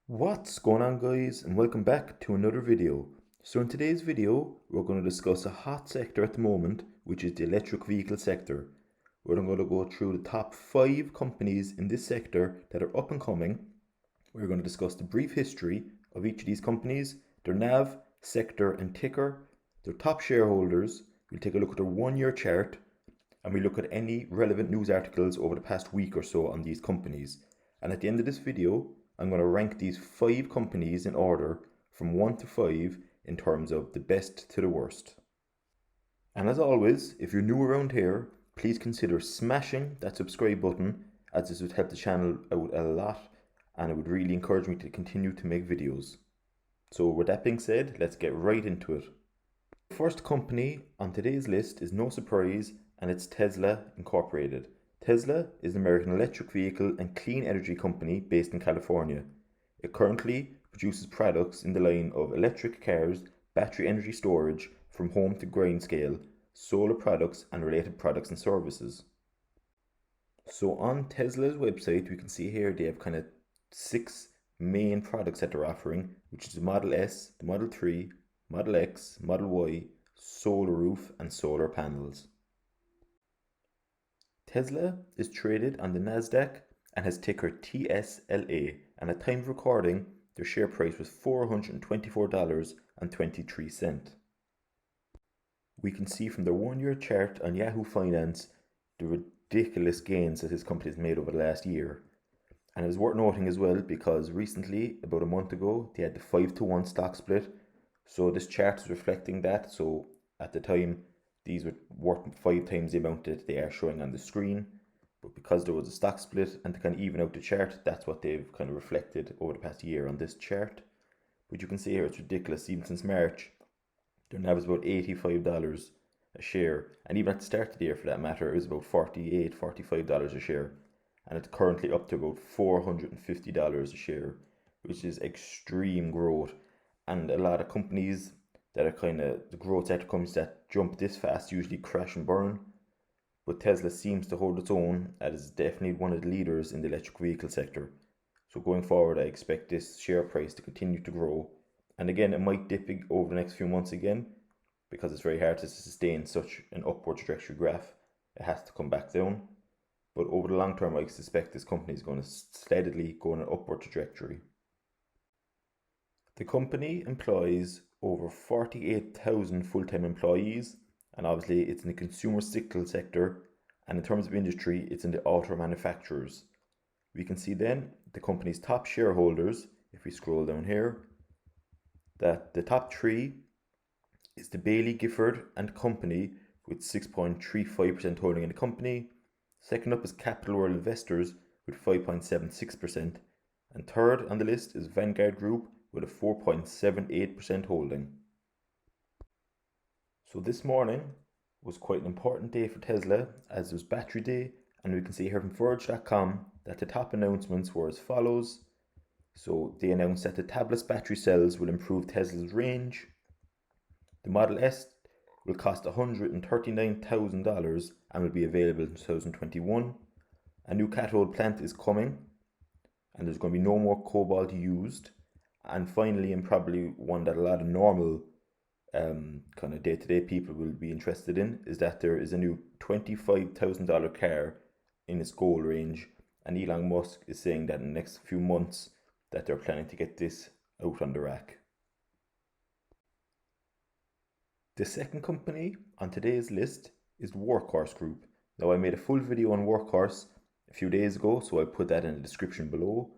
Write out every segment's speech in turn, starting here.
What's going on, guys, and welcome back to another video. So in today's video we're going to discuss a hot sector at the moment, which is the electric vehicle sector. We're going to go through the top 5 companies in this sector that are up and coming. We're going to discuss the brief history of each of these companies, their NAV, sector and ticker, their top shareholders. We'll take a look at their 1-year chart, and we look at any relevant news articles over the past week or so on these companies. And at the end of this video, I'm going to rank these 5 companies in order from 1 to 5 in terms of the best to the worst. And as always, if you're new around here, please consider smashing that subscribe button, as this would help the channel out a lot and it would really encourage me to continue to make videos. So with that being said, let's get right into it. The first company on today's list is no surprise, and it's Tesla Incorporated. Tesla is an American electric vehicle and clean energy company based in California. It currently produces products in the line of electric cars, battery energy storage from home to grind scale, solar products and related products and services. So on Tesla's website, we can see here they have kind of 6 main products that they're offering, which is the Model S, the Model 3, Model X, Model Y, solar roof and solar panels. Tesla is traded on the Nasdaq and has ticker TSLA, and at time of recording, their share price was $424.23. We can see from their 1-year chart on Yahoo Finance the ridiculous gains that this company has made over the last year. And it's worth noting as well because recently, about a month ago, they had the 5-to-1 stock split. So this chart is reflecting that. So at the time, these were worth 5 times the amount that they are showing on the screen. But because there was a stock split and to kind of even out the chart, that's what they've kind of reflected over the past year on this chart. But you can see here it's ridiculous. Even since March, their NAV is about $85 a share. And even at the start of the year, for that matter, it was about $48, $45 a share. And it's currently up to about $450 a share, which is extreme growth. And a lot of companies that are kind of the growth sector companies that jump this fast usually crash and burn. But Tesla seems to hold its own and is definitely one of the leaders in the electric vehicle sector. So going forward, I expect this share price to continue to grow. And again, it might dip over the next few months again, because it's very hard to sustain such an upward trajectory graph. It has to come back down. But over the long term, I suspect this company is going to steadily go on an upward trajectory. The company employs over 48,000 full-time employees, and obviously it's in the consumer cyclical sector, and in terms of industry, it's in the auto manufacturers. We can see then the company's top shareholders, if we scroll down here, that the top 3 is the Bailey Gifford and Company with 6.35% holding in the company. Second up is Capital World Investors with 5.76%, and third on the list is Vanguard Group with a 4.78% holding. So this morning was quite an important day for Tesla, as it was Battery Day, and we can see here from Verge.com that the top announcements were as follows. So they announced that the tabless battery cells will improve Tesla's range. The Model S will cost $139,000 and will be available in 2021. A new cathode plant is coming, and there's going to be no more cobalt used. And finally, and probably one that a lot of normal kind of day-to-day people will be interested in, is that there is a new $25,000 car in its goal range, and Elon Musk is saying that in the next few months that they're planning to get this out on the rack. The second company on today's list is Workhorse Group. Now, I made a full video on Workhorse a few days ago, so I'll put that in the description below.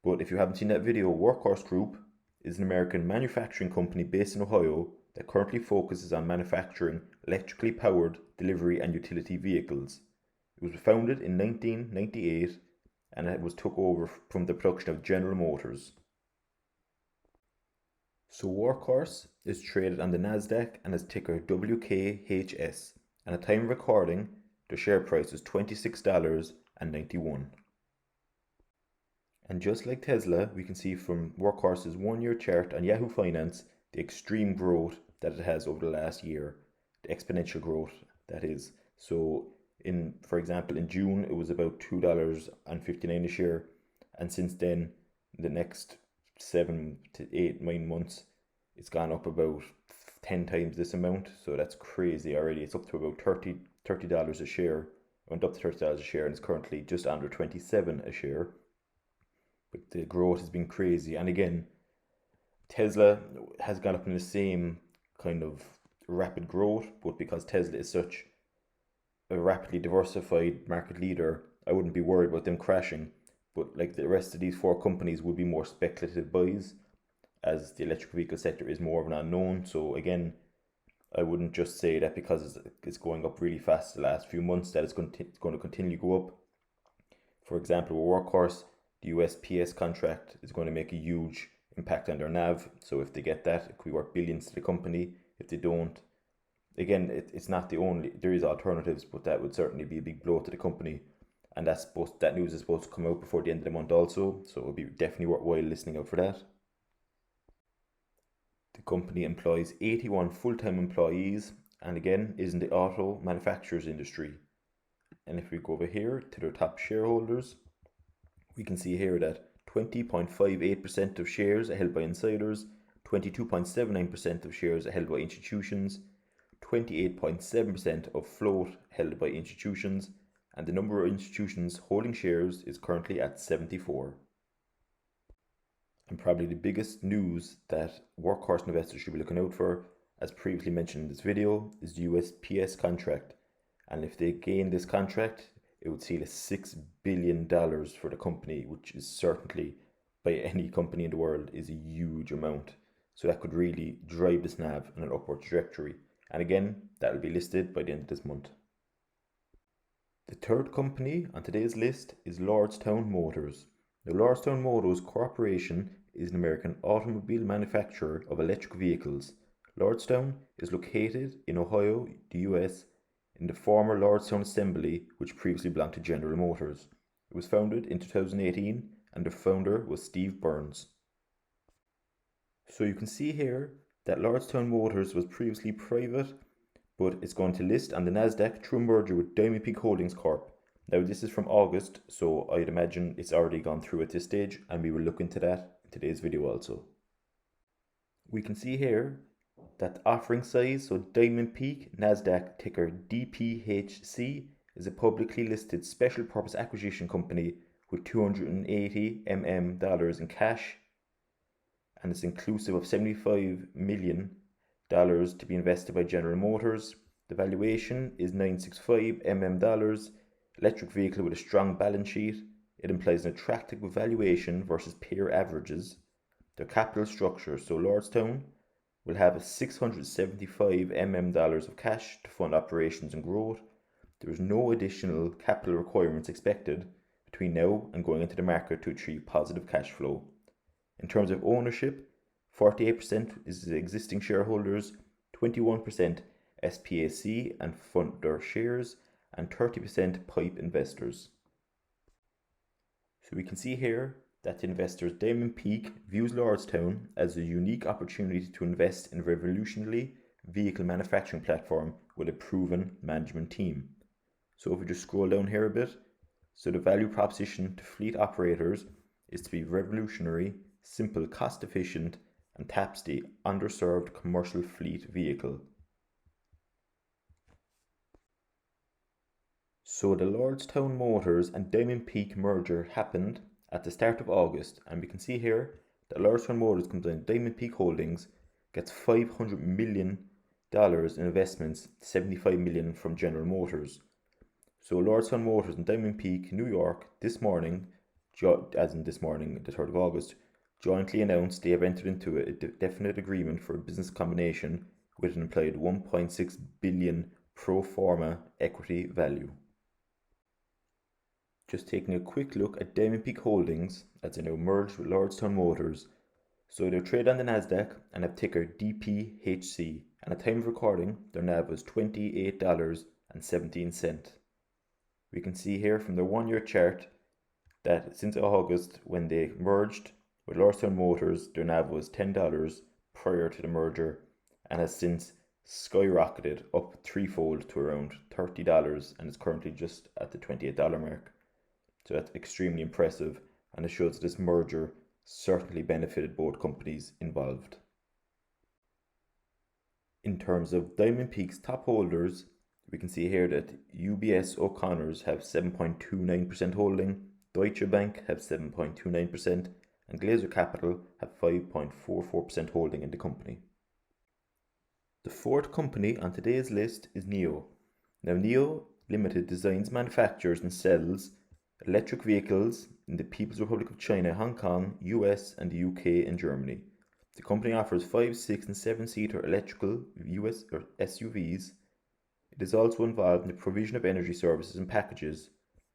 But if you haven't seen that video, Workhorse Group is an American manufacturing company based in Ohio that currently focuses on manufacturing electrically powered delivery and utility vehicles. It was founded in 1998 and it was took over from the production of General Motors. So Workhorse is traded on the Nasdaq and has ticker WKHS, and at time of recording, the share price is $26.91. And just like Tesla, we can see from Workhorse's 1-year chart on Yahoo Finance the extreme growth that it has over the last year, the exponential growth that is. So for example, in June it was about $2.59 a share, and since then, the next 7 to 8, 9 months, it's gone up about 10 times this amount. So that's crazy already. It's up to about $30 a share. Went up to $30 a share, and it's currently just under 27 a share. But the growth has been crazy. And again, Tesla has gone up in the same kind of rapid growth, but because Tesla is such a rapidly diversified market leader, I wouldn't be worried about them crashing. But like the rest of these four companies would be more speculative buys, as the electric vehicle sector is more of an unknown. So again, I wouldn't just say that because it's going up really fast the last few months that it's going to continue to go up. For example, with Workhorse, the USPS contract is going to make a huge impact on their NAV. So if they get that, it could be worth billions to the company. If they don't, again, it's not the only. There is alternatives, but that would certainly be a big blow to the company. And that news is supposed to come out before the end of the month also. So it would be definitely worthwhile listening out for that. The company employs 81 full-time employees, and again is in the auto manufacturers industry. And if we go over here to their top shareholders, we can see here that 20.58% of shares are held by insiders, 22.79% of shares are held by institutions, 28.7% of float held by institutions, and the number of institutions holding shares is currently at 74. And probably the biggest news that Workhorse investors should be looking out for, as previously mentioned in this video, is the USPS contract. And if they gain this contract, it would seal $6 billion for the company, which is certainly, by any company in the world, is a huge amount. So that could really drive this NAV on an upward trajectory. And again, that will be listed by the end of this month. The third company on today's list is Lordstown Motors. The Lordstown Motors Corporation is an American automobile manufacturer of electric vehicles. Lordstown is located in Ohio, the US, in the former Lordstown Assembly, which previously belonged to General Motors. It was founded in 2018, and the founder was Steve Burns. So you can see here that Lordstown Motors was previously private, but it's going to list on the Nasdaq through a merger with DiamondPeak Holdings Corp. Now this is from August, so I'd imagine it's already gone through at this stage, and we will look into that in today's video also. We can see here that the offering size, so DiamondPeak, Nasdaq ticker DPHC, is a publicly listed special purpose acquisition company with $280 million in cash, and it's inclusive of $75 million to be invested by General Motors. The valuation is $965 million. Electric vehicle with a strong balance sheet. It implies an attractive valuation versus peer averages. Their capital structure, so Lordstown will have $675 million of cash to fund operations and growth. There is no additional capital requirements expected between now and going into the market to achieve positive cash flow. In terms of ownership, 48% is the existing shareholders, 21% SPAC and funder shares, and 30% PIPE investors. So we can see here that investors DiamondPeak views Lordstown as a unique opportunity to invest in a revolutionary vehicle manufacturing platform with a proven management team. So if we just scroll down here a bit, so the value proposition to fleet operators is to be revolutionary, simple, cost efficient, and taps the underserved commercial fleet vehicle. So the Lordstown Motors and DiamondPeak merger happened at the start of August, and we can see here that Lordstown Motors comes in DiamondPeak Holdings, gets $500 million in investments, $75 million from General Motors. So Lordstown Motors and DiamondPeak New York this morning, as in this morning, the 3rd of August, jointly announced they have entered into a definite agreement for a business combination with an implied $1.6 billion pro forma equity value. Just taking a quick look at DiamondPeak Holdings as they now merged with Lordstown Motors. So they trade on the Nasdaq and have ticker DPHC, and at time of recording their NAV was $28.17. We can see here from their 1-year chart that since August, when they merged with Lordstown Motors, their NAV was $10 prior to the merger and has since skyrocketed up threefold to around $30 and is currently just at the $28 mark. So that's extremely impressive, and it shows that this merger certainly benefited both companies involved. In terms of DiamondPeak's top holders, we can see here that UBS O'Connors have 7.29% holding, Deutsche Bank have 7.29%, and Glazer Capital have 5.44% holding in the company. The fourth company on today's list is Nio. Now, Nio Limited designs, manufactures, and sells electric vehicles in the People's Republic of China, Hong Kong, US, and the UK and Germany. The company offers 5, 6, and 7-seater electrical US or SUVs. It is also involved in the provision of energy services and packages,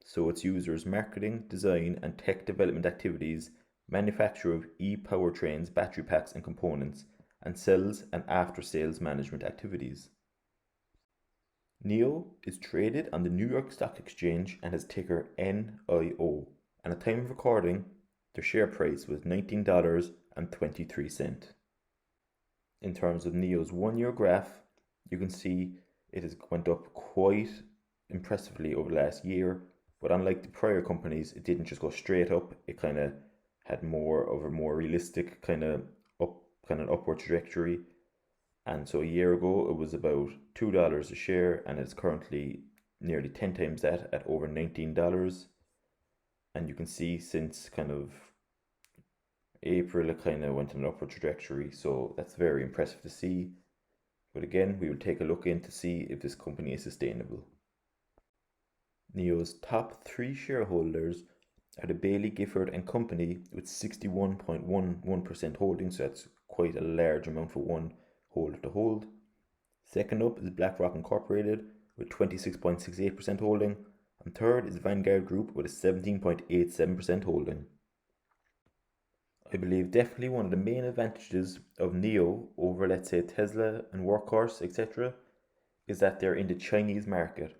so its users' marketing, design, and tech development activities, manufacture of e-powertrains, battery packs, and components, and sales and after-sales management activities. Nio is traded on the New York Stock Exchange and has ticker NIO. And at the time of recording, their share price was $19.23. In terms of Nio's 1-year graph, you can see it has went up quite impressively over the last year, but unlike the prior companies, it didn't just go straight up. It kind of had more of a more realistic kind of upward trajectory. And so a year ago it was about $2 a share, and it's currently nearly 10 times that at over $19. And you can see since kind of April it kind of went on an upward trajectory, so that's very impressive to see. But again, we will take a look in to see if this company is sustainable. Nio's top 3 shareholders are the Bailey Gifford and Company with 61.11% holding, so that's quite a large amount for one holder to hold. Second up is BlackRock Incorporated with 26.68% holding, and third is Vanguard Group with a 17.87% holding. I believe definitely one of the main advantages of Nio over, let's say, Tesla and Workhorse, etc., is that they're in the Chinese market.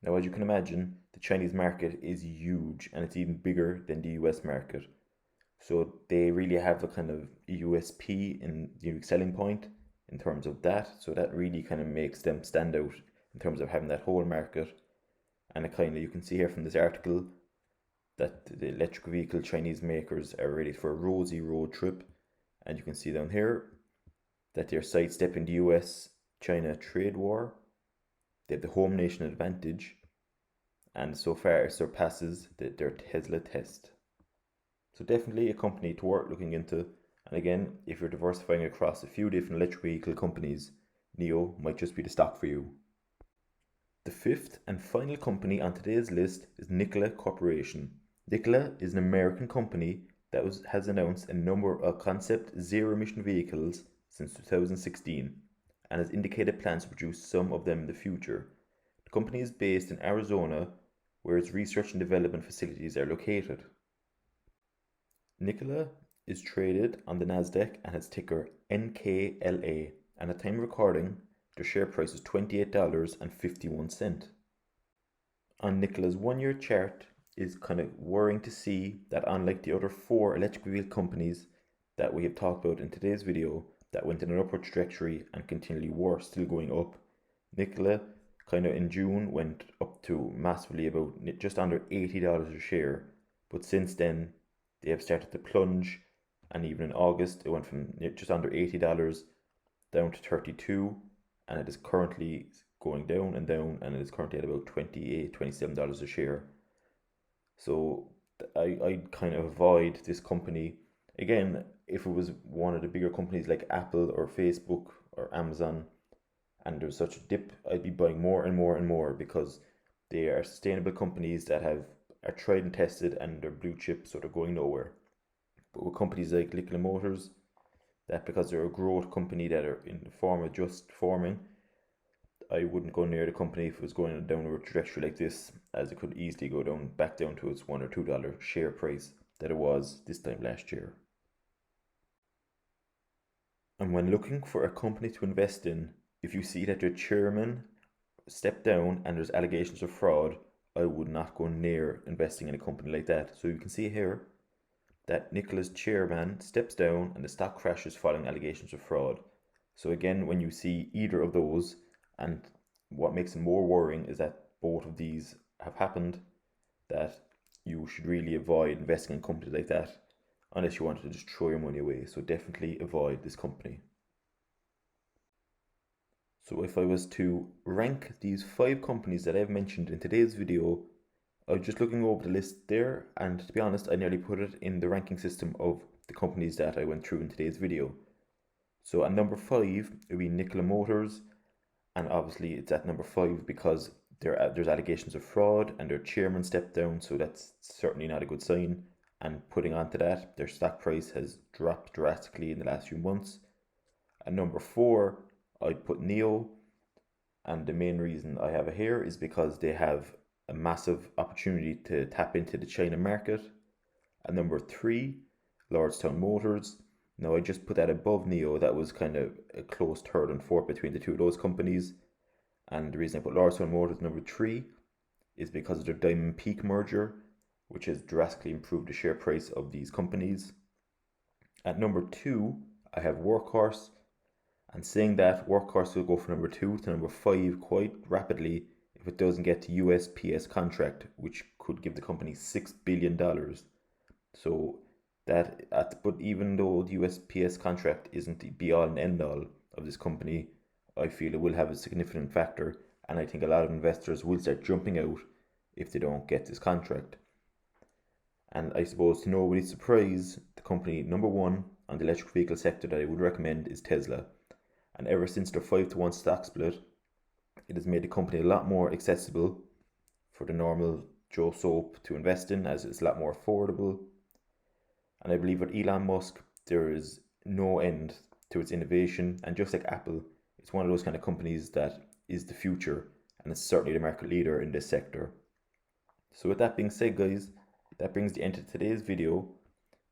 Now, as you can imagine, the Chinese market is huge, and it's even bigger than the US market. So they really have a kind of USP in the unique selling point in terms of that. So that really kind of makes them stand out in terms of having that whole market. And it kind of, you can see here from this article that the electric vehicle Chinese makers are ready for a rosy road trip. And you can see down here that they're sidestepping the US-China trade war. They have the home nation advantage, and so far it surpasses their Tesla test. So definitely a company to worth looking into. And again, if you're diversifying across a few different electric vehicle companies, Nio might just be the stock for you. The fifth and final company on today's list is Nikola Corporation. Nikola is an American company that has announced a number of concept zero-emission vehicles since 2016 and has indicated plans to produce some of them in the future. The company is based in Arizona, where its research and development facilities are located. Nikola is traded on the Nasdaq and has ticker NKLA, and at time of recording, their share price is $28.51. On Nikola's 1-year chart, it's kind of worrying to see that unlike the other 4 electric vehicle companies that we have talked about in today's video that went in an upward trajectory and continually were still going up, Nikola kind of in June went up to massively about just under $80 a share, but since then they have started to plunge, and even in August it went from just under $80 down to $32, and it is currently going down and down, and it is currently at about $28, $27 a share. So I'd kind of avoid this company. Again, if it was one of the bigger companies like Apple or Facebook or Amazon, and there's such a dip, I'd be buying more and more and more, because they are sustainable companies that are tried and tested, and they're blue chip, so they're going nowhere. But with companies like Nikola Motors, that because they're a growth company that are in the form of just forming, I wouldn't go near the company if it was going on a downward trajectory like this, as it could easily go back down to its $1 or $2 share price that it was this time last year. And when looking for a company to invest in, if you see that their chairman stepped down and there's allegations of fraud, I would not go near investing in a company like that. So you can see here that Nikola's chairman steps down and the stock crashes following allegations of fraud. So again, when you see either of those, and what makes it more worrying is that both of these have happened, that you should really avoid investing in companies like that unless you wanted to just throw your money away. So definitely avoid this company. So if I was to rank these 5 companies that I've mentioned in today's video, I was just looking over the list there, and to be honest, I nearly put it in the ranking system of the companies that I went through in today's video. So at number 5 it would be Nikola Motors, and obviously it's at number 5 because there's allegations of fraud and their chairman stepped down, so that's certainly not a good sign. And putting on to that, their stock price has dropped drastically in the last few months. At number 4, I'd put Nio, and the main reason I have it here is because they have a massive opportunity to tap into the China market. At number 3, Lordstown Motors. Now I just put that above Nio. That was kind of a close third and fourth between the two of those companies. And the reason I put Lordstown Motors number 3 is because of their DiamondPeak merger, which has drastically improved the share price of these companies. At number 2, I have Workhorse. And saying that, Workhorse will go from number 2 to number 5 quite rapidly if it doesn't get to USPS contract, which could give the company $6 billion. So but even though the USPS contract isn't the be all and end all of this company, I feel it will have a significant factor, and I think a lot of investors will start jumping out if they don't get this contract. And I suppose to nobody's surprise, the company number 1 on the electric vehicle sector that I would recommend is Tesla. And ever since their 5-to-1 stock split, it has made the company a lot more accessible for the normal Joe Soap to invest in, as it's a lot more affordable. And I believe with Elon Musk, there is no end to its innovation, and just like Apple, it's one of those kind of companies that is the future, and it's certainly the market leader in this sector. So with that being said, guys, that brings the end to today's video.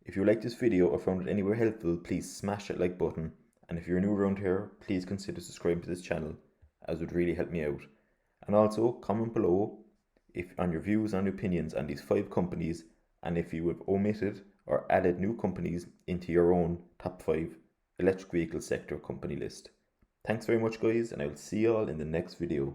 If you liked this video or found it anywhere helpful, please smash that like button. And if you're new around here, please consider subscribing to this channel, as it would really help me out. And also, comment below on your views and opinions on these 5 companies, and if you have omitted or added new companies into your own top 5 electric vehicle sector company list. Thanks very much, guys, and I will see you all in the next video.